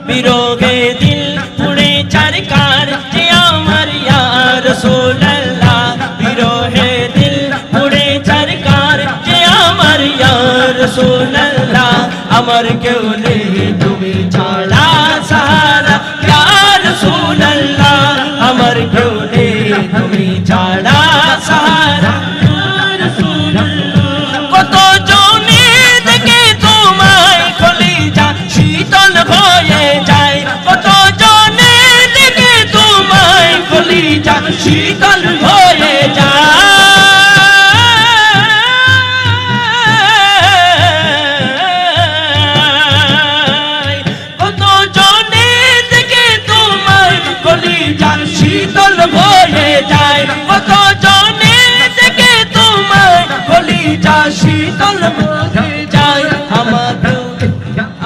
বিরোগে দিল পুড়ে চারকার যে আমার ইয়া রাসূলুল্লাহ বিরোহে দিল পুড়ে চারকার যে আমার ইয়া রাসূলুল্লাহ আমার কেউ নেই তুমি ছাড়া সাহারা ইয়া রাসূলুল্লাহ আমার কেউ নেই তুমি ছাড়া সাহারা কত জনে দেখে তোমায় কলিজা শীতল হয়ে যায় কত জনে দেখে তোমায় কলিজা শীতল হয়ে যায় কত জনে দেখে তোমায় কলিজা শীতল হয়ে যায় কত জনে দেখে তোমায় কলিজা শীতল হয়ে যায়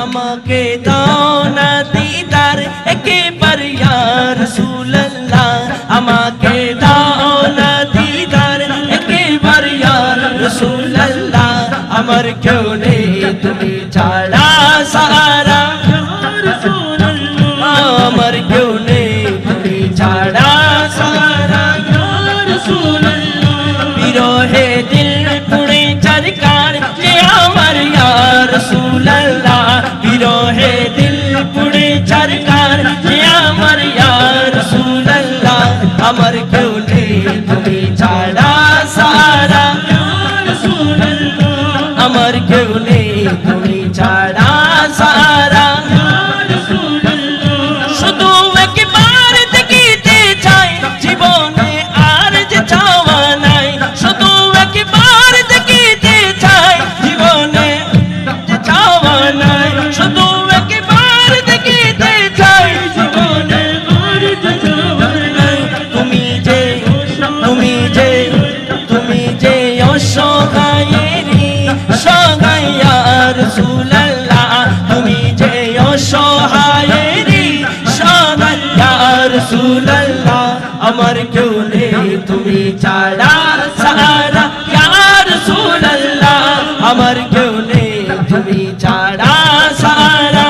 আমাকে দাও না দিদার একবার ইয়া রাসূলুল্লাহ আমাকে দাও না দিদার একবার ইয়া রাসূলুল্লাহ আমার কেউ নেই তুমি ছাড়া সাহারা আমার কেউ নেই তুমি ছাড়া সাহারা বিরহে দিল পুড়ে চারকার যে আমার ইয়া রাসূলুল্লাহ বিরহে দিল পুড়ে চারকার যে আমার ইয়া রাসূলুল্লাহ আমার কেউ নেই তুমি ছাড়া সাহারা আমার কেউ নেই তুমি ছাড়া সাহারা শুধু একবার দেখিতে চাই জীবনে আর যে চাওয়া নাই শুধু একবার দেখিতে চাই জীবনে যে চাওয়া নাই শুধু একবার দেখিতে চাই জীবনে আর যে চাওয়া নাই তুমি যে অসহায়েরি সহায় ইয়া রাসূলুল্লাহ তুমি যে অসহায়েরি সহায় ইয়া রাসূলুল্লাহ আমার কেউ নেই তুমি ছাড়া সাহারা ইয়া রাসূলুল্লাহ আমার কেউ নেই তুমি ছাড়া সাহারা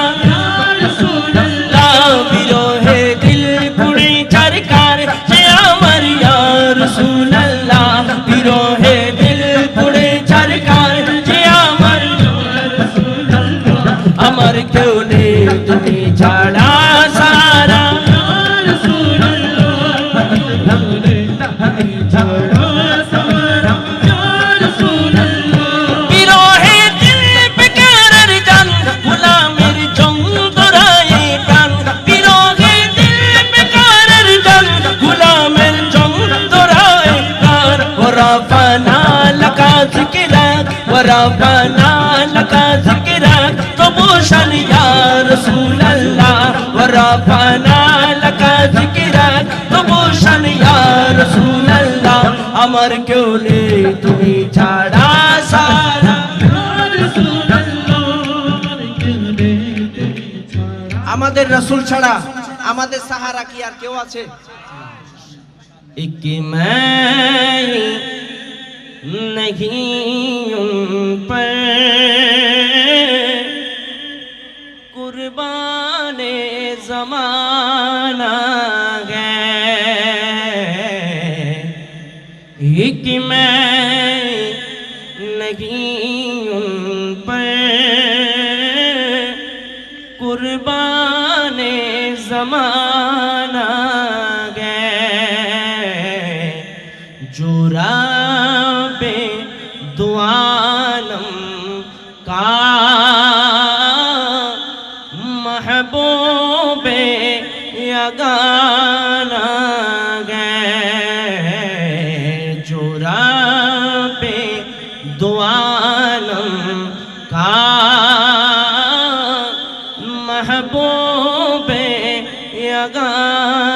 বিরহে দিল পুড়ে চারকার যে আমার ইয়া রাসূলুল্লাহ বিরহে দিল পুড়ে চারকার যে আমার আমার কেউ নেই তুমি ছাড়া সাহারা বিরহে দিল বেকারের জান গোলামের চন্দরায়ে প্রাণ বিরহে দিল বেকারের জান গোলামের চন্দরায়ে প্রাণ ওরাফানা লাকা যিকরাক ওরাফানা লাকা যিকরাক তবুশান ইয়া রাসূলুল্লাহ ওরাফানা লাকা যিকরাক তবুশান ইয়া রাসূলুল্লাহ আমার কেউ নেই তুমি ছাড়া সাহারা আমাদের রাসূল ছাড়া আমাদের সাহারা কি আর কেউ আছে एक मैं नहीं उन पर कुर्बाने ज़माना गए एक मैं नहीं उन पर कुर्बाने ज़माना जोराबे दुआलम का महबूबे यगाना गए जोराबे दुआलम का महबूबे यगाना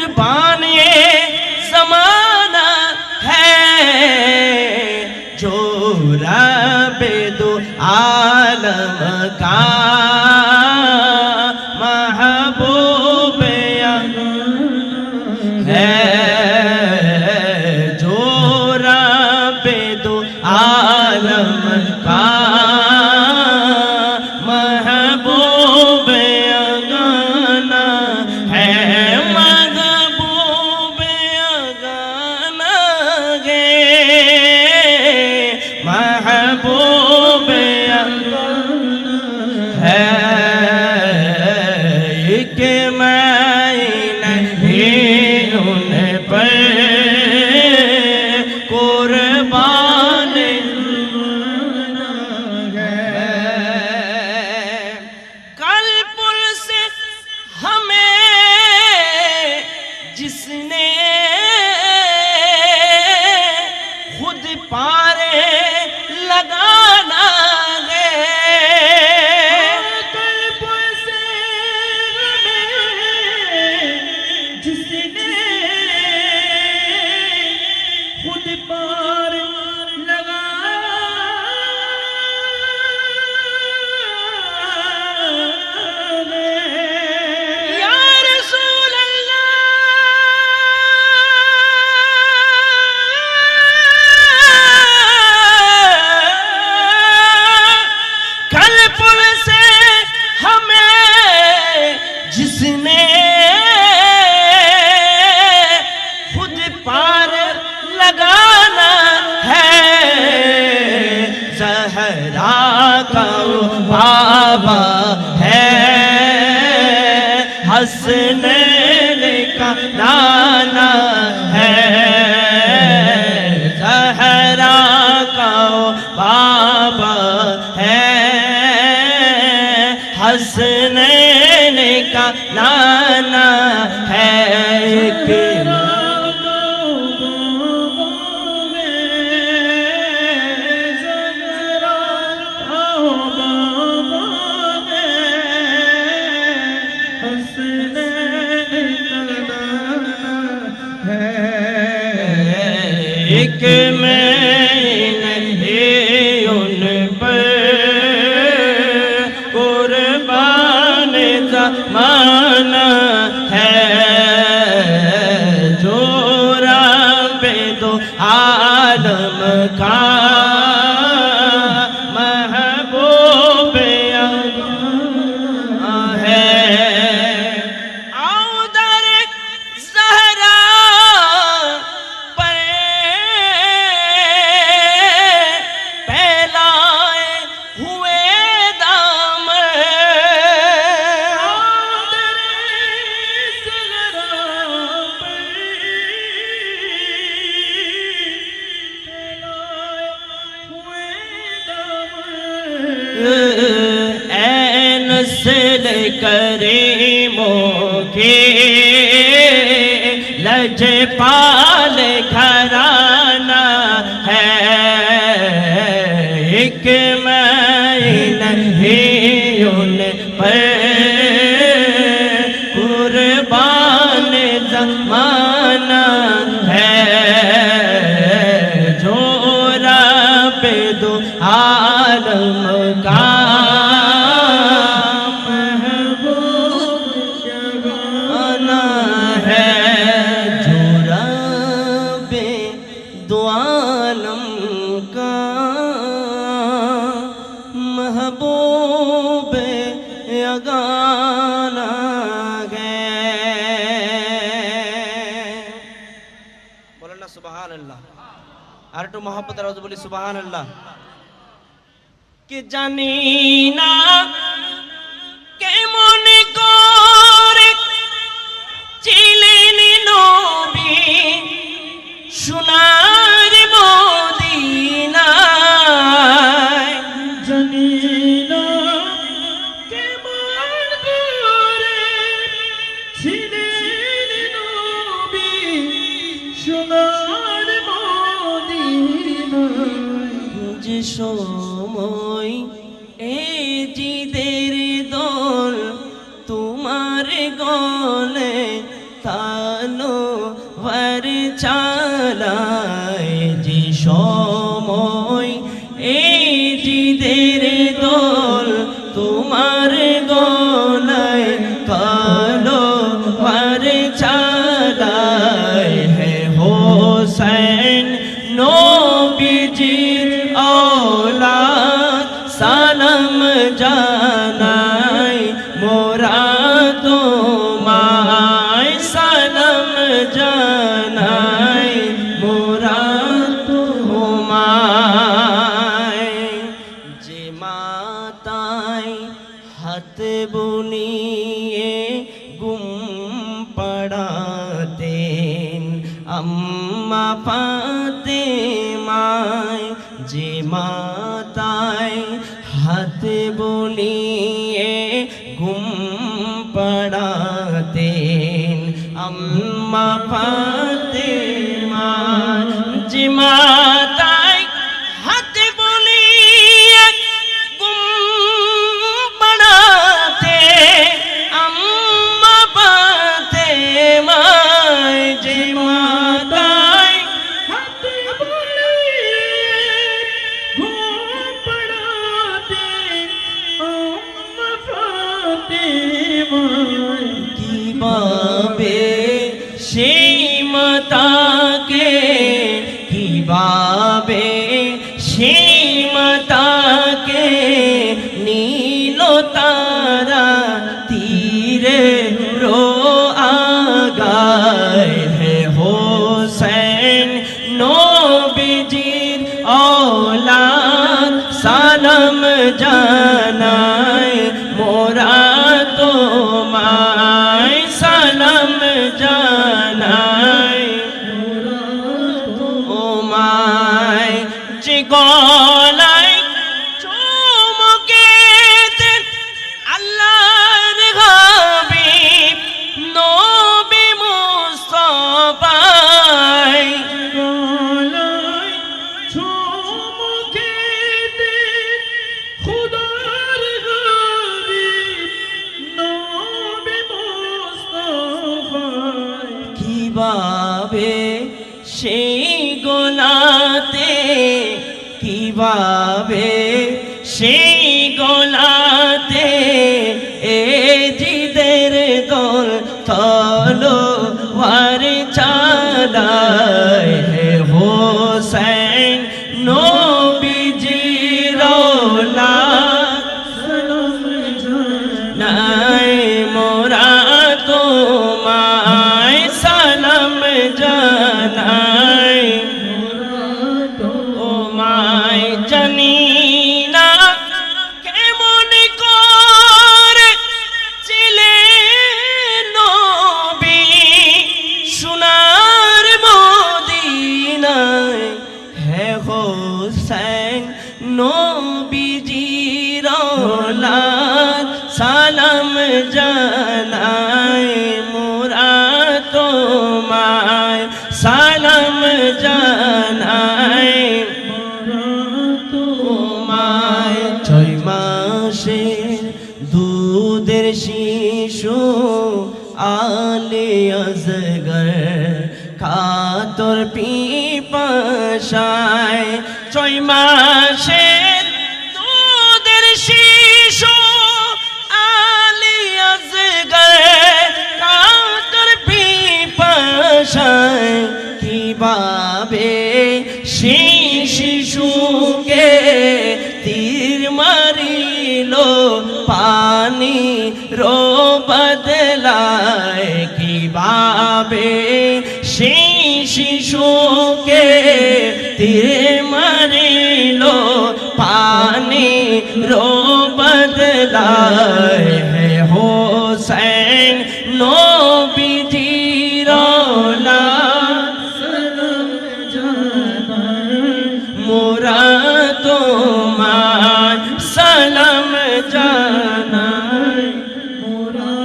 कुर्बान ये ज़माना है जो रब दो आलम का महबूब है, जो रब दो आलम का महबूब अगाना है, महबूब अगाना गे, महबूब अगाना है। कि मैं नहीं उन पर कुर्बान है। कल पुल से हमें जिसने खुद पारे लगाना है, कल पुल से हमें जिसने खुद पार लगाना या रसूल अल्लाह, कल पुल से हमें जिसने खुद पार लगाना है, ज़हरा का बाबा है, हसनैन का नाना है, ज़हरा का बाबा है, हसनैन का नाना है। कि एक मैं नहीं उन पर कुर्बान ज़माना है, जो रब दो आलम का महबूब है। आओ दर ज़हरा पर फैलाए हुए दामन, आओ दर ज़हरा पर फैलाए हुए दामन। ऐ नस्ल करीमों के लजपाल घराना है, एक मैं नहीं उन पर कुर्बान ज़माना है, जो रब दो आलम का महबूबाना है, जो रब दो आलम का महबूब अगाना है। बोलो ना सुबहान अल्लाह। আর একটু মহব্বতের আওয়াজে বলি সুবহানাল্লাহ। कि জানি না কেমন করে ছিলেন নবী সোনার মদিনায়, জানি না কেমন করে ছিলেন নবী সোনার মদিনায়, যে সময় এই জিদের দোল তোমার গলে তালো তলোয়ার চালায় যে সময় এই জিদের দল তোমার গলায় তলোয়ার চালায় হে হোসেন নবীজির औलाद সালাম জানাই মোরা তোমায় সালাম জানাই মোরা তোমায় যে মাতায় হাত বুনিয়ে গুম পড়াতেন আম্মা ফাতেমায় যে মাতায় হাত বুনিয়ে গুম পড়াতেন আম্মা ফাতেমা যে মাতায় হাত বুনিয়ে গুম পড়াতে আম্মা ফাতেমায় যে মাতায় হাত কিভাবে সেই মাতাকে কিভাবে সেই মাতাকে নীল তারা তীরে রো আগায় হে হোসেন নবীজির औलाद সালাম জানাই মোরা তোমায় সালাম জানাই তোমায় যে গলায় চুমুকেতে আল্লাহর হাবিব নবী মুস্তাফায় গলায় চুমুকেতে খুদার হাবিব নবী মুস্তাফায় কিভাবে সেই গোলাতে কিভাবে সেই গোলাতে এ জিদের দল তলোয়ার চালায় হে হোসেন নবীজির औलाद সালাম জানাই মোরা তোমায় সালাম জানাই তোমায় জানি না কেমন করে ছিলেন নবী সোনার মদিনায় হে হোসেন নবীজির औलाद সালাম জানাই মোরা তোমায় সালাম জানাই তোমায় 6 মাসের দুধের শিশু আলে আসগর কাতর পিপাসায় 6 মাসের দুধের শিশু আলে আসগর কাতর পিপাসায় কিভাবে সেই শিশুকে তীর মারিল পানি রো বদলায় কিভাবে সেই শিশুকে তীর মারিল পানি রো বদলায় হে হোসেন নবীজির औलाद সালাম জানাই মোরা তোমায় সালাম জানাই মোরা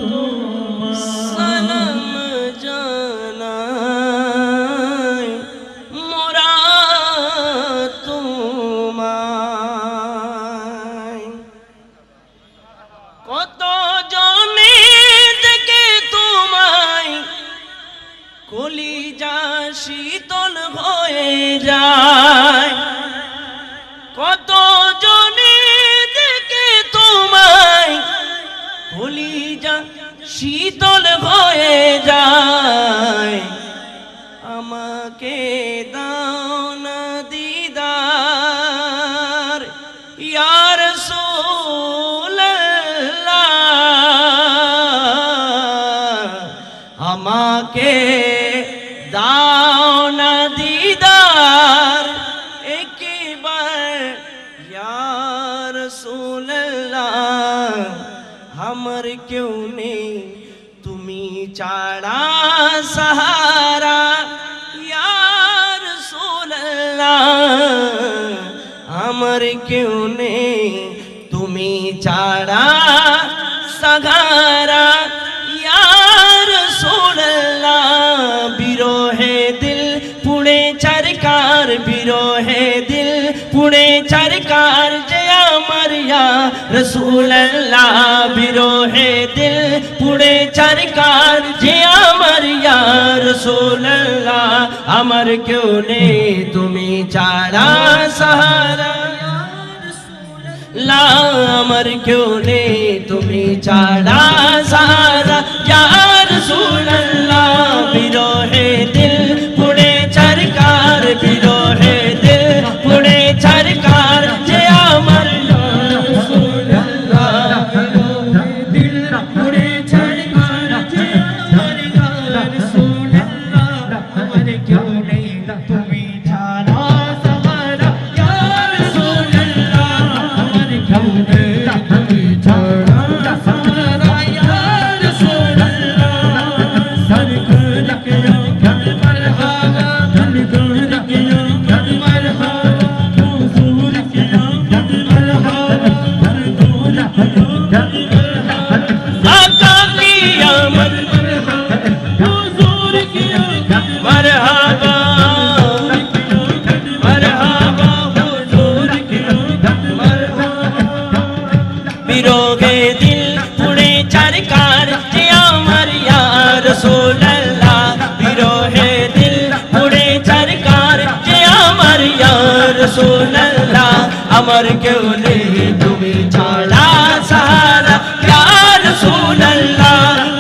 তোমায় সালাম জানাই কলিজা শীতল হয়ে যায়, কত জনে দেখে তোমায়, কলিজা শীতল হয়ে যায়, আমাকে দাও না দিদার ইয়া রাসূলুল্লাহ, আমাকে দাও না দিদার একবার ইয়া রাসূলুল্লাহ, আমার কেউ নেই তুমি ছাড়া সাহারা ইয়া রাসূলুল্লাহ, আমার কেউ নেই তুমি ছাড়া সাহারা ইয়া রাসূলুল্লাহ, বিরহে দিল পুড়ে চরকার, বিরহে দিল পুড়ে চরকার যে আমার ইয়া রাসূলুল্লাহ, বিরহে দিল পুড়ে চরকার যে আমার ইয়া রাসূলুল্লাহ, আমার কেউ নেই তুমি ছাড়া সাহারা লা, আমার কেউ নেই তুমি ছাড়া সাহারা ইয়া রাসূলুল্লাহ, বিরহে দিল পুড়ে চরকার, বিরহে দিল পুড়ে চরকার যে আমার ইয়া রাসূলুল্লাহ, দিল পুড়ে চরকার যে আমার ইয়া রাসূলুল্লাহ, আমার কেউ নেই তুমি ছাড়া সাহারা ইয়া রাসূলুল্লাহ, আমার কেউ নেই তুমি ছাড়া সাহারা ইয়া রাসূলুল্লাহ, সরকার কে মারহাবা, সরকার কে মারহাবা, হুজুর কে মারহাবা, आका की आमद हुजूर की मरहबा, मरहबा हुजूर की मरहबा, बिरोगे दिल पुड़े चरकार जे আমার ইয়া রাসূলুল্লাহ, বিরহে দিল পুড়ে চরকার যে আমার ইয়া রাসূলুল্লাহ, আমার কেউ নেই তুমি ছাড়া সাহারা ইয়া রাসূলুল্লাহ,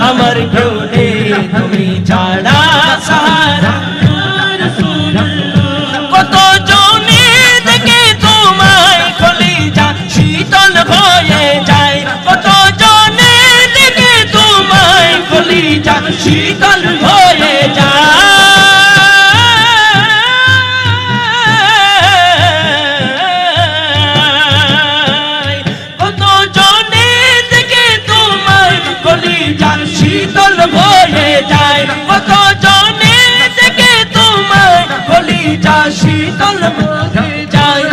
আমার কেউ নেই তুমি ছাড়া সাহারা ইয়া রাসূলুল্লাহ, কত জনে দেখে তোমায় কলিজা শীতল হয়ে যায়, কত জনে দেখে তোমায় কলিজা শীতল হয়ে যায়, কত জনে দেখে তোমায় কলিজা শীতল হয়ে যায়, কত জনে দেখে তোমায় কলিজা শীতল হয়ে যায়,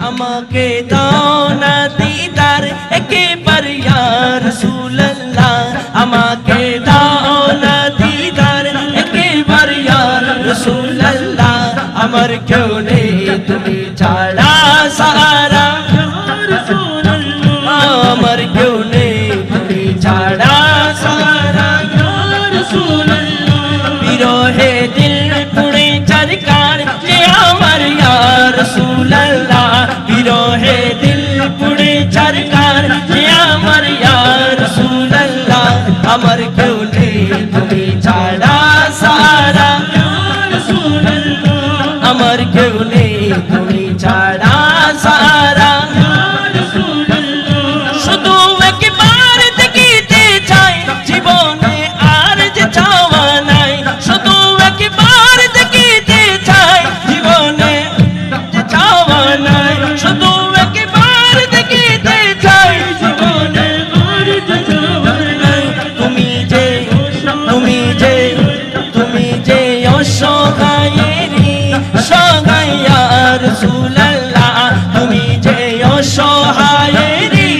আমাকে দাও না দিদার একবার ইয়া রাসূলুল্লাহ, আমাকে দাও না দিদার একবার ইয়া রাসূলুল্লাহ, আমার কেউ নেই তুমি ছাড়া সাহারা ইয়া রাসূলুল্লাহ, আমার কেউ নেই তুমি ছাড়া সাহারা ইয়া রাসূলুল্লাহ, বিরহে দিল পুড়ে চরকার যে আমার ইয়া রাসূলুল্লাহ, বিরহে দিল পুড়ে চরকার যে আমার ইয়া রাসূলুল্লাহ, আমার কেউ নেই তুমি ছাড়া সাহারা ইয়া রাসূলুল্লাহ, আমার কেউ নেই তুমি ছাড়া সাহারা ইয়া রাসূলুল্লাহ, শুধু একবার দেখিতে চাই জীবনে আর যে চাওয়া নাই, শুধু একবার দেখিতে চাই জীবনে যে চাওয়া নাই, শুধু একবার দেখিতে চাই জীবনে আর যে চাওয়া নাই, তুমি যে অসহায়েরি সহায় ইয়া রাসূলুল্লাহ, তুমি যে অসহায়েরি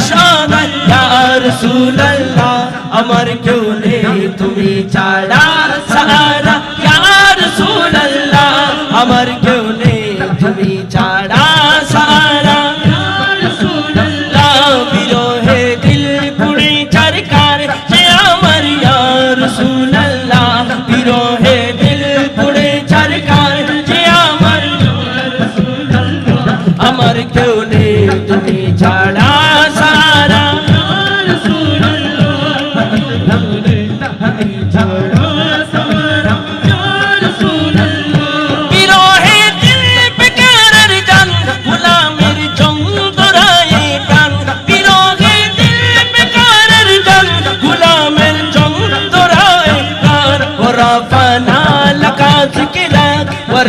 সহায় ইয়া রাসূলুল্লাহ, আমার কেউ নেই তুমি ছাড়া সাহারা ইয়া রাসূলুল্লাহ, আমার কেউ নেই তুমি ছাড়া সাহারা ইয়া রাসূলুল্লাহ, বিরহে দিল পুড়ে চরকার যে আমার ইয়া রাসূলুল্লাহ,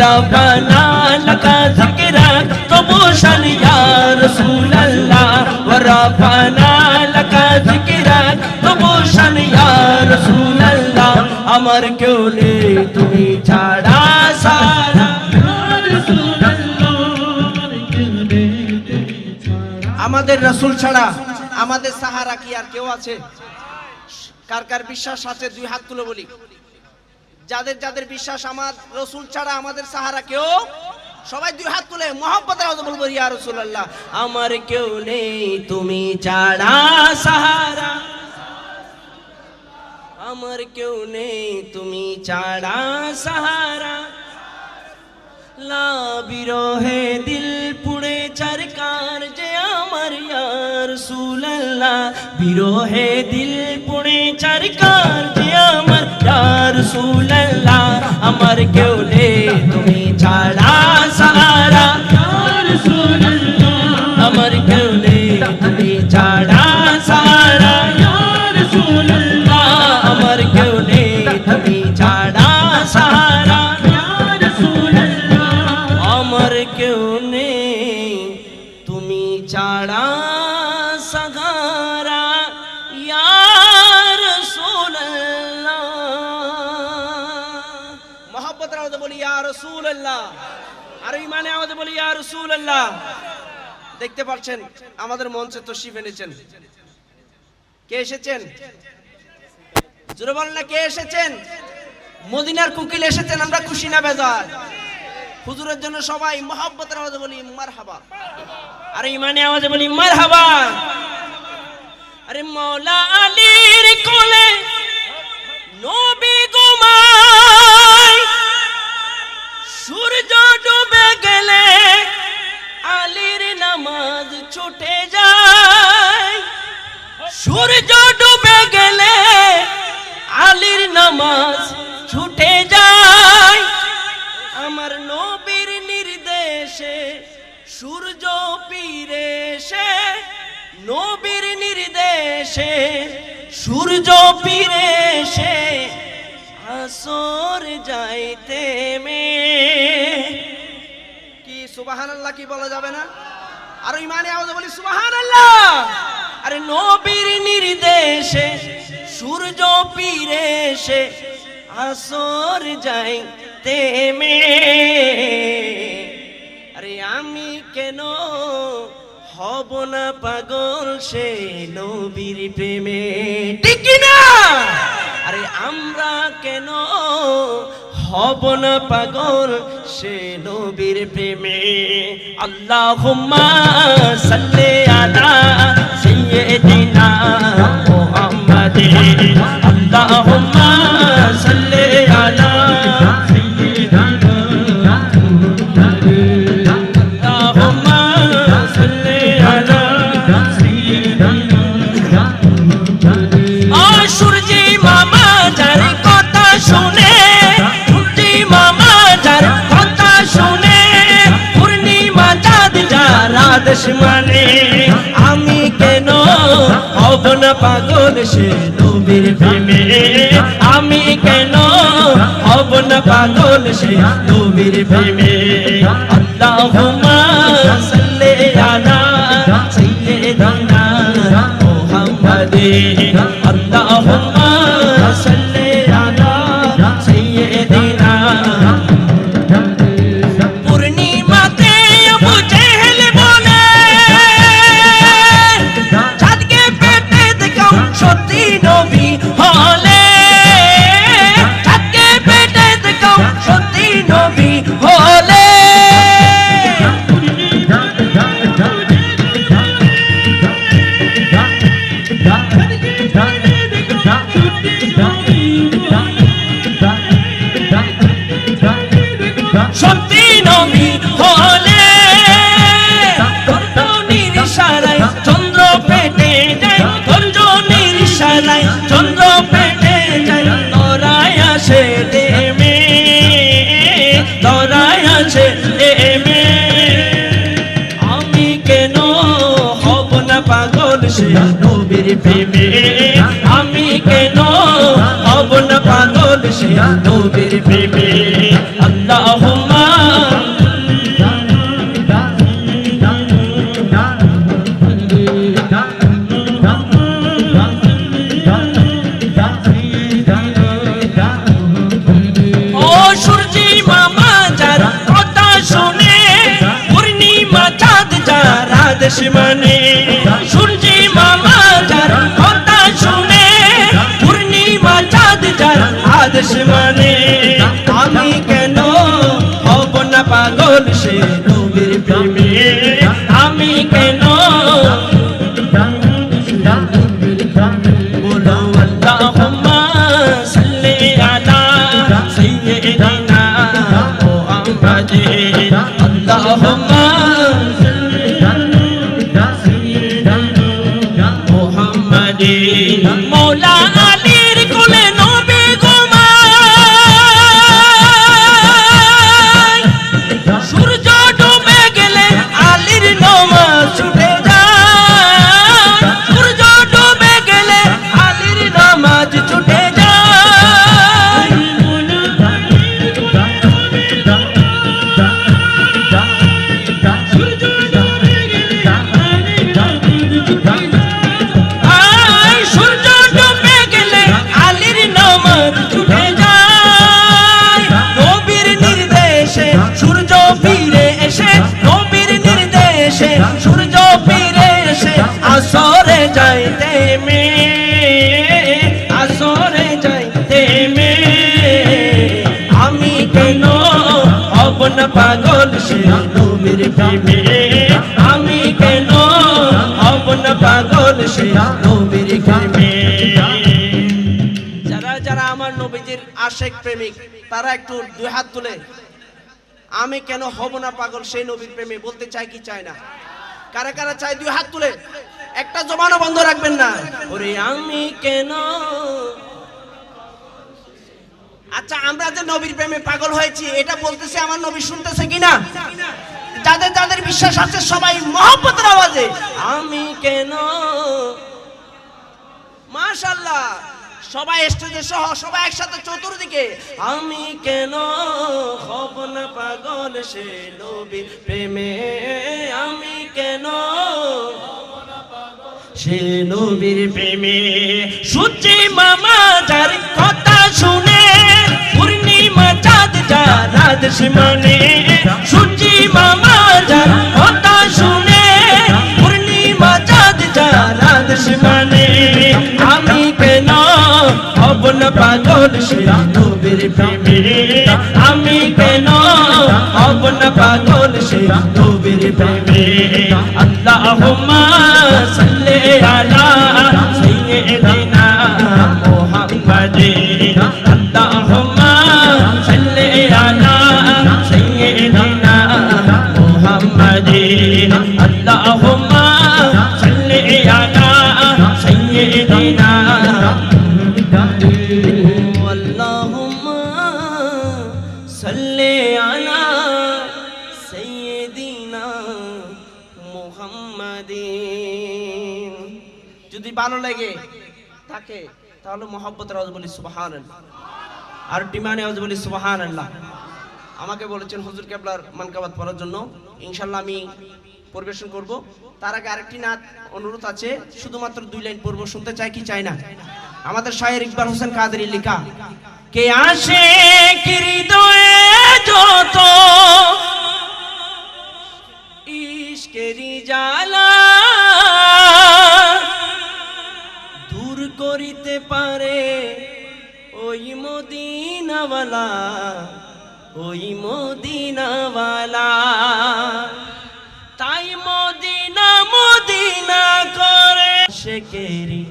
ورفعنا لك ذكرك طبوشا يا رسول الله ورفعنا لك ذكرك طبوشا يا رسول الله আমার কেউ নেই তুমি ছাড়া সারা আমাদের রাসূল ছাড়া আমাদের সাহারা কি আর কেউ আছে? কার কার বিশ্বাস আছে দুই হাত তুলে বলি। যাদের যাদের বিশ্বাস আমার রাসূল ছাড়া আমাদের সাহারা কেউ, সবাই দুই হাত তুলে মুহাব্বতের আওয়াজে বলবো ইয়া রাসূলুল্লাহ। আমার কেউ নেই তুমি ছাড়া সাহারা আমার কেউ নেই তুমি ছাড়া সাহারা লা বিরহে দিল পুড়ে চারকার যে আমার ইয়া রাসূলুল্লাহ বিরহে দিল পুড়ে চারকার যে আমার ইয়া রাসূলুল্লাহ আমার কেউ নেই তুমি ছাড়া সাহারা আমার কেউ নেই তুমি ছাড়া সাহারা আমার কেউ নেই তুমি ছাড়া সাহারা আমার কেউ নেই তুমি ছাড়া সাহারা ইয়া রাসূলুল্লাহ। মুহাব্বতের আওয়াজে বলি ইয়া রাসূলুল্লাহ, আর ইমানে আওয়াজে বলি ইয়া রাসূলুল্লাহ। দেখতে পাচ্ছেন আমাদের মঞ্চে তশরিফ এনেছেন, কে এসেছেন? জোরে বলেন না কে এসেছেন? মদিনার কুকিল এসেছেন, আমরা খুশি না বেজার? হুজুরের জন্য সবাই মুহাব্বতের আওয়াজে বলি মারহাবা, আর ইমানে আওয়াজে বলি মারহাবা। আরে মওলা আলীর কোলে নবী ঘুমায় সূর্য ডুবে গেলে আলীর নামাজ ছুটে যায় সূর্য ডুবে গেলে আলীর নামাজ ছুটে যায় আমার নবীর নির্দেশে সূর্য পীরে সে নবীর নির্দেশে সূর্য পীরে সে আসর যাইতে মে কি সুবহানাল্লাহ কি বলা যাবে না? আর ইমানে আওয়াজে বলি সুবহানাল্লাহ। আরে নবীর নির্দেশে সূর্য পীরে সে আসর যাইতে মে আরে আমি কেন হব না পাগল সে নবীর প্রেমে, ঠিক না? আরে আমরা কেন হব না পাগল সে নবীর প্রেমে। আল্লাহুম্মা সাল্লি আলা সাইয়্যিদিনা মুহাম্মাদিন আল্লাহুম্মা সাল্লি আলা মানে আমি কেন হব না পাগল সে নবীর প্রেমে, আমি কেন হব না পাগল সে নবীর প্রেমে। আল্লাহুম্মা সাল্লি আলা সাইয়্যিদিনা মুহাম্মাদিন আল্লাহুম্মা সাল্লি আলা সাইয়্যিদিনা। পূর্ণিমাতে আবু জেহেল বলে চাঁদকে পেটে দেখাও সত্যি নবী হলে, চাঁদকে পেটে দেখাও সত্যি নবী হলে। সত্যি নবী হলে তর্জনীর ইশারায় চন্দ্র পেটে যায়, তর্জনীর ইশারায় চন্দ্র পেটে যায়। তোরায় আসে দেমে, তোরায় আসে দেমে। আমি কেন হব না পাগল সে নবীর প্রেমে, আমি কেন হব না পাগল সে নবীর প্রেমে। আল্লাহুম্মা আদেশ মানে সূর্যি মামা যার কথা শুনে পূর্ণিমা চাঁদ যার আদেশ মানে আমি কেন হব না পাগল সে নবীর প্রেমে আমি কেন বলো আল্লাহুম্মা সাল্লি আলা সাইয়্যিদিনা মুহাম্মাদিন আল্লাহুম্মা মুহাম্মাদিন মওলা আলীর কোলে নবী ঘুমায় সূর্য ডুবে গেলে আলীর নামাজ ছুটে যায় সূর্য ডুবে গেলে আলীর নামাজ ছুটে যায় সূর্য ডুবে গেলে আলীর নামাজ ছুটে যায় নবীর নির্দেশে সূর্য ফিরে এসে নবীর নির্দেশে সূর্য ফিরে এসে আসরে যাইতে মে আসরে যাইতে মে আমি কেন হব না পাগল সে নবীর প্রেমে আমি কেন হব না পাগল সে নবীর প্রেমে যারা যারা আমার নবীজির আশিক প্রেমিক তারা একটু দুই হাত তুলে আমি কেন হব না পাগল সেই নবীর প্রেমে বলতে চাই কি চায় না কারা কারা চাই দুই হাত তুলে একটা জবানও বন্ধ রাখবেন না ওরে আমি কেন আচ্ছা আমরা যে নবীর প্রেমে পাগল হয়েছি এটা বলতেছে আমার নবী শুনতেছে কিনা যাদের যাদের বিশ্বাস আছে সবাই মহব্বতের আওয়াজে আমি কেন মাশাআল্লাহ সবাই স্টেজে সহ সবাই একসাথে চতুর্দিকে আমি কেন হব না পাগল সে নবীর প্রেমে আমি কেন সে নবীর প্রেমে সূর্যি মামা যার কথা শুনে পূর্ণিমা চাঁদ যার আদেশ মানে সূর্যি মামা যার কথা শুনে পূর্ণিমা চাঁদ যার আদেশ মানে আমি কেন হব না পাগল সে নবীর প্রেমে আমি কেন হব না পাগল সে নবীর প্রেমে আল্লাহুম্মা সাল্লি আলা সাইয়্যিদিনা মুহাম্মাদিন আল্লাহুম্মা সাল্লি আলা সাইয়্যিদিনা মুহাম্মাদিন আল্লাহুম্মা সাল্লি আলা সাইয়্যিদিনা আল্লাহুম্মা সাল্লি আলা সাইয়্যিদিনা মুহাম্মাদিন যদি ভালো লাগে থাকে তাহলে মহব্বতের আওয়াজ বলি সুবহানাল্লাহ আর টিমানে আওয়াজ বলি সুবহানাল্লাহ আমাকে বলেছেন হুজুর কেবলার মানকাবাত পড়ার জন্য ইনশাআল্লাহ আমি পরিবেশন করব তার আগে আরেকটি নাত অনুরোধ আছে শুধুমাত্র 2 লাইন পড়ব শুনতে চাই কি চাই না আমাদের শায়ের ইকবাল হোসেন কাদেরী লেখা কে আসে কি হৃদয়ে যত ইশকেরি জ্বালা দূর করিতে পারে ওই মদিনাওয়ালা ওই মদিনাওয়ালা তাই মদিনা মদিনা করে শেকেরি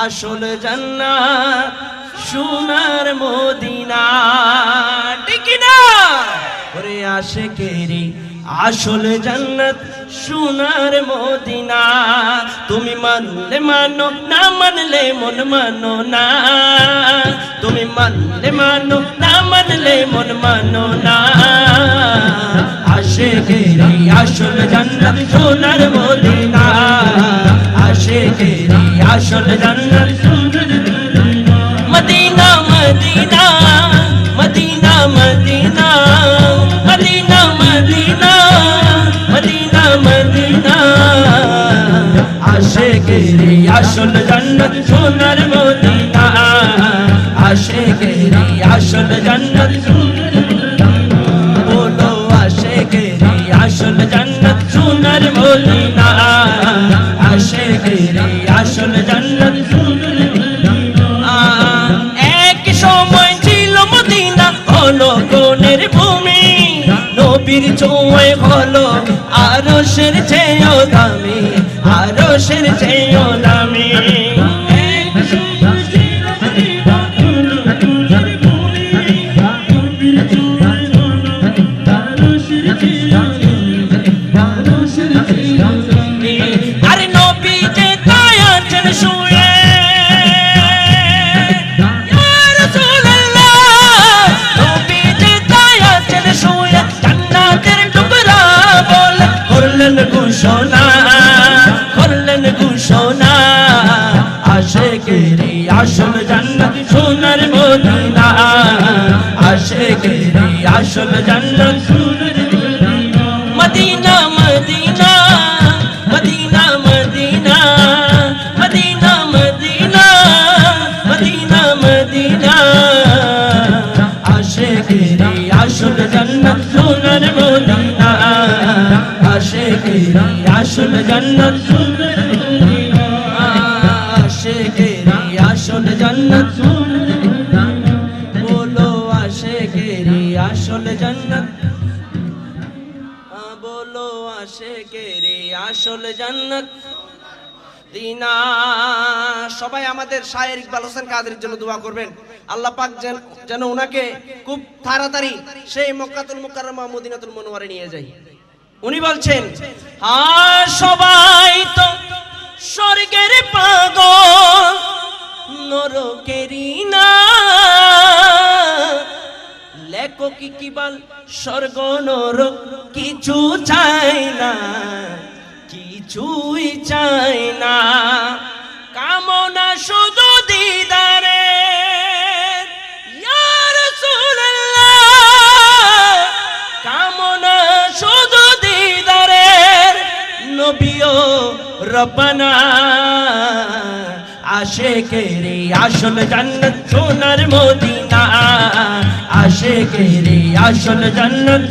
আসল জান্নাত সোনার মদিনা ঠিক না ওরে আশেকেরি আসল জান্নাত সোনার মদিনা তুমি মানলে মানো না মানলে মন মানো না তুমি মানলে মানো না মানলে মন মানো না আশেকেরি আসল জান্নাত সোনার মদিনা আশেকেরি আসল জান্নাত Medina Medina Medina Medina Medina Medina Medina Medina আশেকেরি আসল জান্নাত সোনার মদিনা আশেকেরি আসল জান্নাত বলো আশেকেরি আসল জান্নাত সোনার মদিনা আশিকের আসল জান্নাত এক সময় ছিল মদিনা হলো কোনের ভূমি নবীর ছোঁয়ায় হলো আরশের চেয়েও দামি আরশের চেয়েও দামি আরে নবী যে তাই আছেন শুয়ে ইয়া রাসূলুল্লাহ নবী যে তাই আছেন শুয়ে জান্নাতের টুকরা বলে করলেন ঘোষণা আশিকের আসল জান্নাত সোনার মদিনা আশিকের আসল জান্নাত Medina Medina Medina Medina Medina Medina Medina Medina আশিকের আসল জান্নাত সোনার মদিনা আশিকের আসল জান্নাত সোনার মদিনা আশিকের আসল জান্নাত বলো আশিকের আসল জান্নাত বলো আশিকের আসল জান্নাত দিনা সবাই আমাদের শায়ের ইকবাল হোসেন কাদেরীর জন্য দোয়া করবেন আল্লাহ পাক যেন ওনাকে খুব তাড়াতাড়ি সেই মক্কাতুল মুকাররমা মদিনাতুল মুনওয়ারে নিয়ে যায় উনি বলছেন সবাই তো স্বর্গের পাগল নরকেরই না লেখো কি বল স্বর্গ নরক কিছু চাই না কিছুই চাই না কামনা শুধু দিদারে ইয়া রাসূলুল্লাহ কামনা শুধু দিদারে নবীও রব্বানা আশিকের আসল জান্নাত সোনার মদিনা আশিকের আসল জান্নাত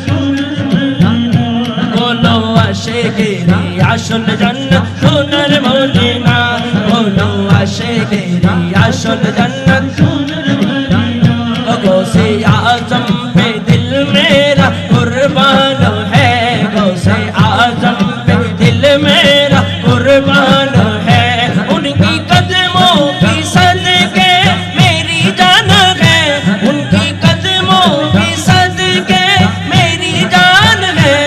বলো আশিকের আসল জান্নাত সোনার মদিনা বলো আশিকের আসল জান্নাত সোনার মদিনা গৌসে आजम पे दिल मेरा कुर्बान है गौसे आजम पे दिल मेरा कुर्बान है उनकी कदमों की सदके मेरी जान है उनकी कदमों की सदके मेरी जान है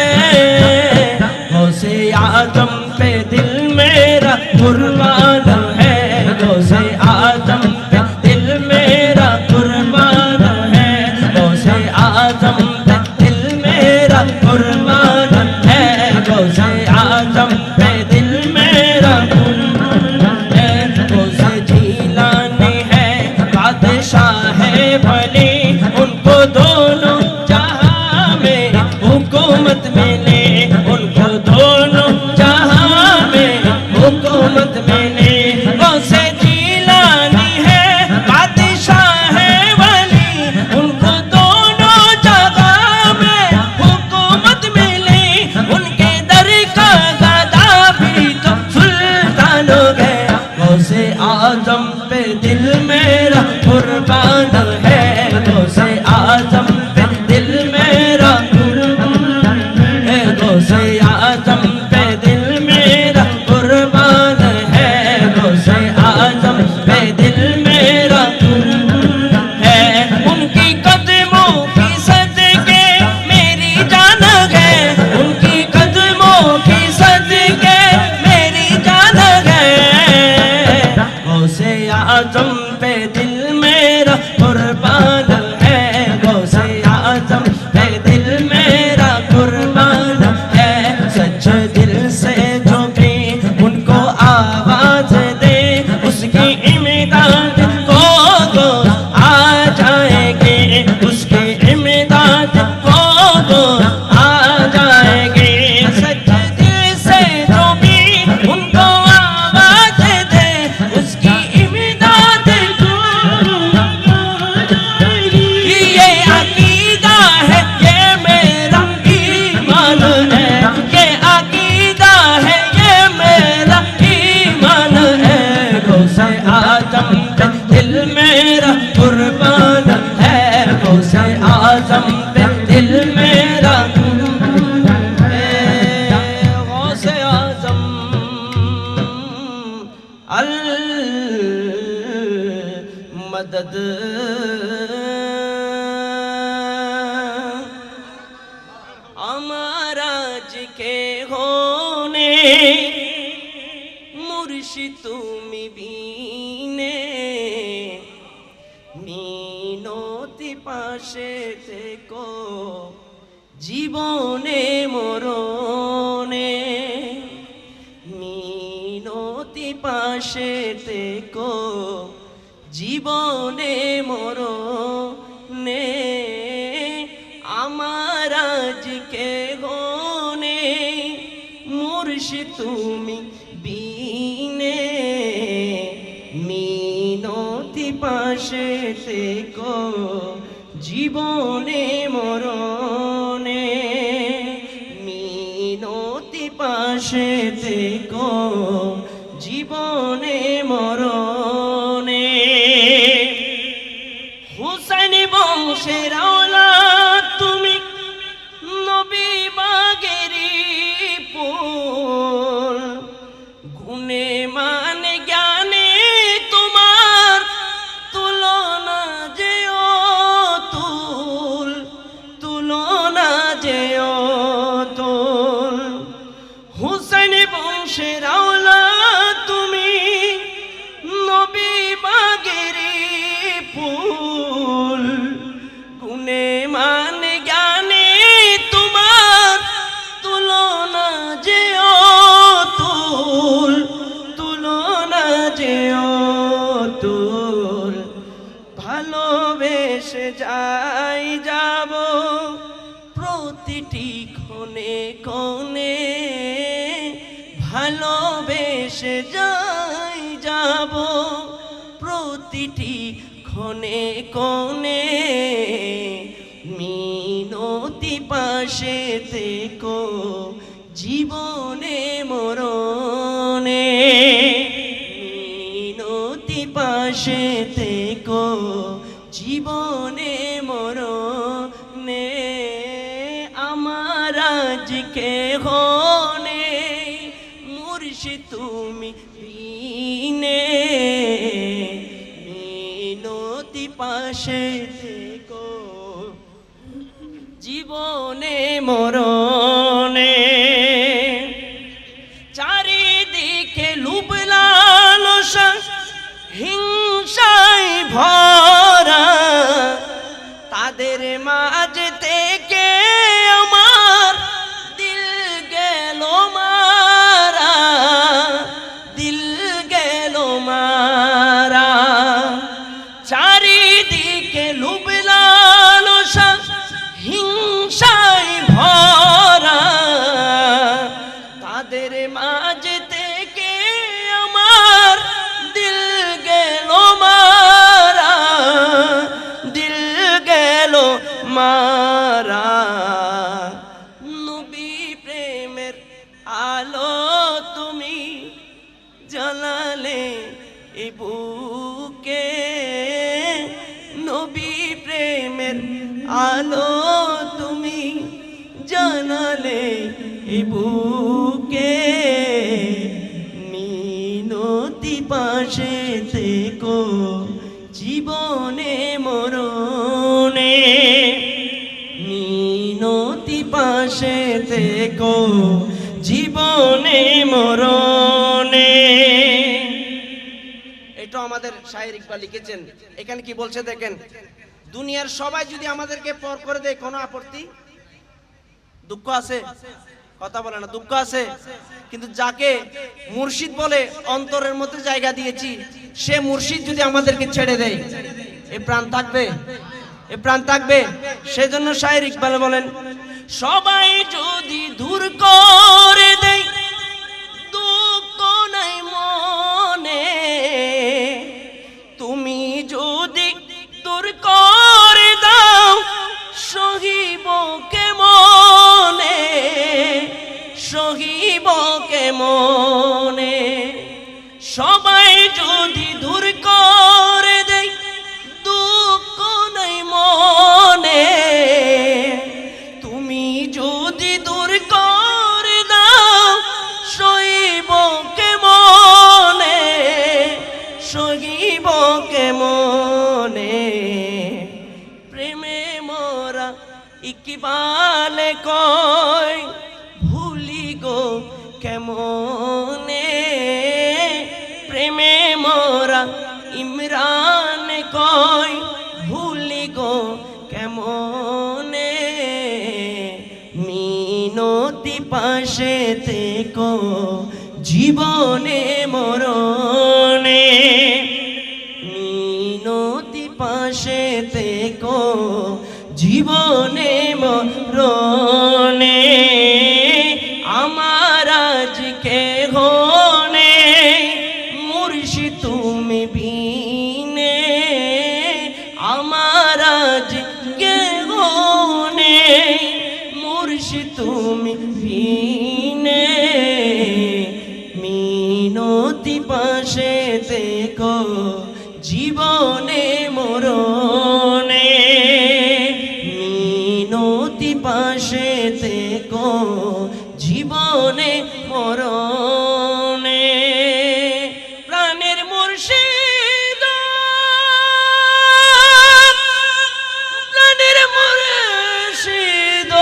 गौसे आजम पे दिल मेरा कुर्बान है गौसे आजम पे दिल मेरा कुर्बान है गौसे आजम पे दिल मेरा कुर्बान है गौसे आजम पे दिल मेरा कुर्बान है गौसे जीलानी है बादशाह है भले उनको दोनों जहां में हुकूमत मिले उनको दोनों जहां में हुकूमत मिले गौसे जीलानी है बादशाह है वली उनको दोनों जगह में हुकूमत मिली उनके दर का गदा भी तो सुल्तान हो गया गौसे आजम पे दिल मेरा कुर्बान है गौसे आजम पे दिल मेरा कुर्बान है गौसे आजम पे दिल मेरा कुर्बान है गौसे आजम पे दिल मेरा कुर्बान है उनकी कदमों की सदके मेरी जान है उनकी कदमों की सदके मेरी जान है गौसे आजम पे दिल मेरा कुर्बान है गौसे आजम पे दिल मेरा कुर्बान है सच दिल से जो भी उनको आवाज दे उसकी इमदाद को आ जाएंगे उसकी इमदाद को आ जाएंगे सच दिल से जो भी उनको आवाज दे उसकी इमदाद को ये अकीदा है ये मेरा ईमान है ये अकीदा है ये मेरा ईमान आजम पे दिल मेरा गौसे आजम अल मदद আমারাজ কে হোনে মুর্শিদ তুমি বিনে মিনতি পাশে থেকো জীবনে মরণে মিনতি পাশে থেকো জীবনে মরণে আমার আজকে গনে মুর্শিদ তুমি বিনে মিনতি পাশে থেকো জীবনে মরণে মিনতি পাশে থেকো জীবনে মরণে হুসাইন বংশের আওলাদ তুমি নবী বাগেরি ফুল গুণে মানে জ্ঞানে তোমার তুলনা যে অতুল তুলনা যে অতুল হুসাইন বংশের আওলাদ তুমি নবী বাগেরি ফুল গুণে মানে জ্ঞানে তোমার তুলনা যে অতুল তুলনা যে অতুল ভালোবেসে যাই যাব প্রতিটি ক্ষণে ক্ষণে ভালোবেসে যাই যাব প্রতিটি ক্ষণে ক্ষণে মিনতি পাশে থেকো জীবনে মরণে মিনতি পাশে থেকো জীবনে মরণে আমার আজকে হনে মুর্শিদ তুমি বিনে মিনতি পাশে থেকো জীবনে মরণে চারিদিকে লোভ লালসা হিংসায় ভরা তাদের মাঝ থেকে আমার দিল গেল মারা দিল গেল মারা চারিদিকে লোভ লালসা হিংসায় ভরা তাদের মাঝ থেকে আমার দিল গেল মারা দিল গেল মারা নবী প্রেমের আলো তুমি জ্বালালে এ বুকে নবী প্রেমের আলো তুমি জানালে এ বুকে মিনতি পাশে থেকো জীবনে মরণে মিনতি পাশে থেকো জীবনে মরণে এটা আমাদের শায়ের ইকবাল লিখেছেন এখানে কি বলছে দেখেন দুনিয়ার সবাই যদি আমাদেরকে পর করে দেয় কোনো আপত্তি দুঃখ আছে কথা বলে না দুঃখ আছে কিন্তু যাকে মুর্শিদ বলে অন্তরের মধ্যে জায়গা দিয়েছি সে মুর্শিদ যদি আমাদেরকে ছেড়ে দেয় এ প্রাণ থাকবে এ প্রাণ থাকবে সেজন্য শায়ের ইকবাল বলেন সবাই যদি দূর করে দেয় দুঃখ নাই মনে তুমি যদি দূর করে দাও সহিব কেমনে সহিব কেমনে সবাই যদি দূর করে দেয় দুঃখ নাই মনে ইকবাল কয় ভুলি গো কেমনে প্রেমে মোরা ইমরান কয় ভুলি গো কেমনে মিনতি পাশে থেকো জীবনে মরণে মিনতি পাশে থেকো জীবনে মরণে আমার আজকে হনে মুর্শিদ তুমি বিনে আমার আজকে হনে মুর্শিদ তুমি বিনে মিনতি পাশে থেকো জীবনে মরণে মিনতি পাশে থেকো জীবনে মরণে প্রাণের মুর্শিদ প্রাণের মুর্শিদ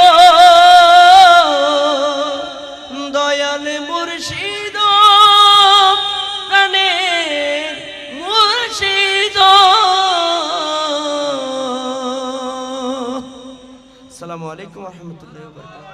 দয়াল মুর্শিদ প্রাণের মুর্শিদ আসসালামু আলাইকুম ওয়া রাহমাতুল্লাহি ওয়া বারাকাতুহু